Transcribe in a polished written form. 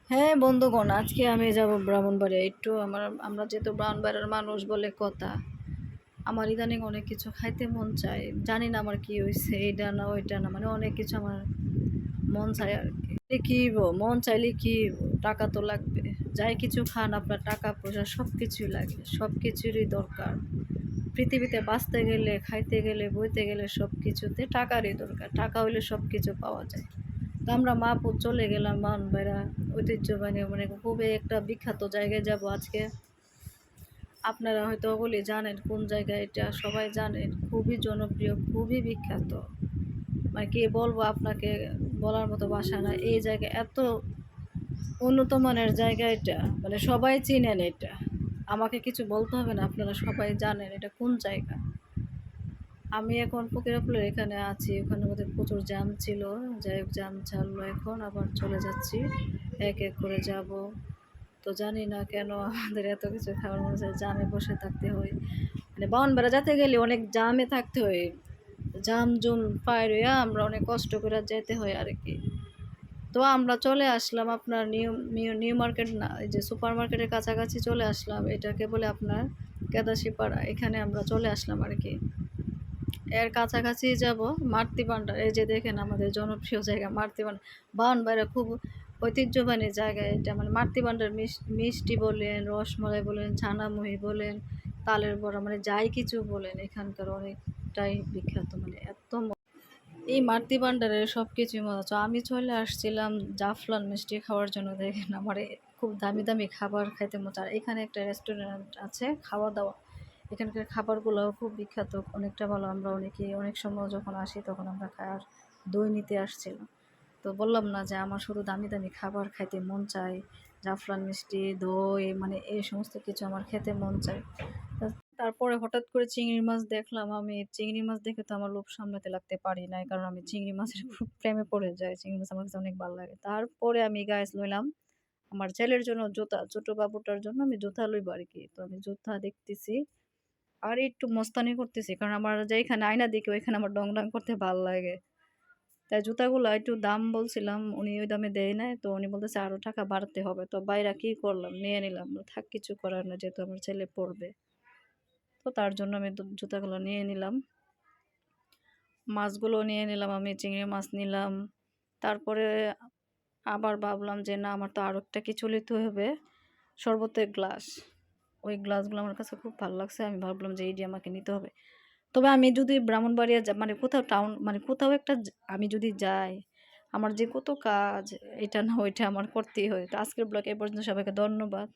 হ্যাঁ বন্ধুগণ, আজকে আমি যাব ব্রাহ্মণবাড়িয়া। একটু আমরা যেহেতু ব্রাহ্মণবাড়িয়ার মানুষ বলে কথা, আমার ইদানিং অনেক কিছু খাইতে মন চায়। জানি না আমার কি হয়েছে, এইটা না ওইটা না, মানে অনেক কিছু আমার মন চায় আর কি। কি মন চাইলে কি টাকা তো লাগবে। যাই কিছু খান, আপনার টাকা পয়সা সব কিছুই লাগে, সব কিছুরই দরকার। পৃথিবীতে বাঁচতে গেলে, খাইতে গেলে, বইতে গেলে সব কিছুতে টাকারই দরকার। টাকা হইলে সব কিছু পাওয়া যায়। তো আমরা মাপুর চলে গেলাম ব্রাহ্মণবাড়িয়া, ঐতিহ্যবাহী মানে খুবই একটা বিখ্যাত জায়গায় যাব আজকে। আপনারা হয়তো বলি জানেন কোন জায়গায়, এটা সবাই জানেন, খুবই জনপ্রিয়, খুবই বিখ্যাত। মানে কি বলবো আপনাকে, বলার মতো ভাষা না। এই জায়গা এত উন্নত মানের জায়গা, এটা মানে সবাই চিনেন এটা। আমাকে কিছু বলতে হবে না, আপনারা সবাই জানেন এটা কোন জায়গা। আমি এখন ফকিরাপুলের এখানে আছি, ওখানে ওদের প্রচুর জ্যাম ছিল। যাই হোক, জ্যাম ছাড়লো, এখন আবার চলে যাচ্ছি, এক এক করে যাব। তো জানি না কেন আমাদের এত কিছু খাবার মনে হচ্ছে, জ্যামে বসে থাকতে হয়। মানে বাউনবেড়া যেতে গেলে অনেক জ্যামে থাকতে হয়, জাম জুম পার হইয়া আমরা অনেক কষ্ট করে যেতে হয় আর কি। তো আমরা চলে আসলাম আপনার নিউ নিউ নিউ মার্কেট, না এই যে সুপার মার্কেটের কাছাকাছি চলে আসলাম। এটাকে বলে আপনার কেদাসিপাড়া, এখানে আমরা চলে আসলাম আর কি। এর কাছাকাছি যাব মাতৃ ভান্ডার, এই যে দেখেন আমাদের জনপ্রিয় জায়গা মাতৃ ভান্ডার। বাউনবাড়িয়া খুব ঐতিহ্যবাহী জায়গা এটা, মানে মাতৃ ভান্ডার। মিষ্টি বলেন, রসমলাই বলেন, ছানামুহি বলেন, তালের বড়া, মানে যাই কিছু বলেন, এখানকার অনেকটাই বিখ্যাত, মানে এত এই মাতৃ ভান্ডারের সব কিছুই মজা। তো আমি চলে আসছিলাম জাফরান মিষ্টি খাওয়ার জন্য। দেখেন আমার খুব দামি দামি খাবার খাইতে মজা। আর এখানে একটা রেস্টুরেন্ট আছে, খাওয়া দাওয়া, এখানকার খাবারগুলোও খুব বিখ্যাত, অনেকটা ভালো। আমরা অনেকেই অনেক সময় যখন আসি তখন আমরা খাই। আর দই নিতে আসছিলাম। তো বললাম না যে আমার শুধু দামি দামি খাবার খাইতে মন চায়, জাফরান মিষ্টি, দই, মানে এই সমস্ত কিছু আমার খেতে মন চায়। তারপরে হঠাৎ করে চিংড়ি মাছ দেখলাম। আমি চিংড়ি মাছ দেখে তো আমার লোভ সামলাতে লাগতে পারি নাই, কারণ আমি চিংড়ি মাছের খুব প্রেমে পড়ে যাই। চিংড়ি মাছ আমার কাছে অনেক ভালো লাগে। তারপরে আমি গাইস লইলাম আমার ছেলের জন্য জুতা, ছোট বাবুটার জন্য আমি জুতা লইব আর কি। তো আমি জুতা দেখতেছি আর একটু মস্তানি করতেছি, কারণ আমার যেখানে আয়না দেখি ওইখানে আমার ডং ডং করতে ভালো লাগে। তাই জুতাগুলো একটু দাম বলছিলাম, উনি ওই দামে দেয় নাই। তো উনি বলতেছে আরো টাকা বাড়াতে হবে। তো বাইরে কি করলাম, নিয়ে নিলাম, থাক কিছু করার না, যেহেতু আমার ছেলে পড়বে। তো তার জন্য আমি জুতাগুলো নিয়ে নিলাম, মাছগুলো নিয়ে নিলাম, আমি চিংড়ি মাছ নিলাম। তারপরে আবার ভাবলাম যে না, আমার তো আরও একটা কিছু নিতে হবে, শরবতের গ্লাস। ওই গ্লাসগুলো আমার কাছে খুব ভালো লাগছে, আমি ভাবলাম যে এইটি আমাকে নিতে হবে। তবে আমি যদি ব্রাহ্মণবাড়িয়া মানে কোথাও টাউন, মানে কোথাও একটা আমি যদি যাই, আমার যে কত কাজ, এটা না ওইটা আমার করতেই হয়। তো আজকের ব্লগে এই পর্যন্ত, সবাইকে ধন্যবাদ।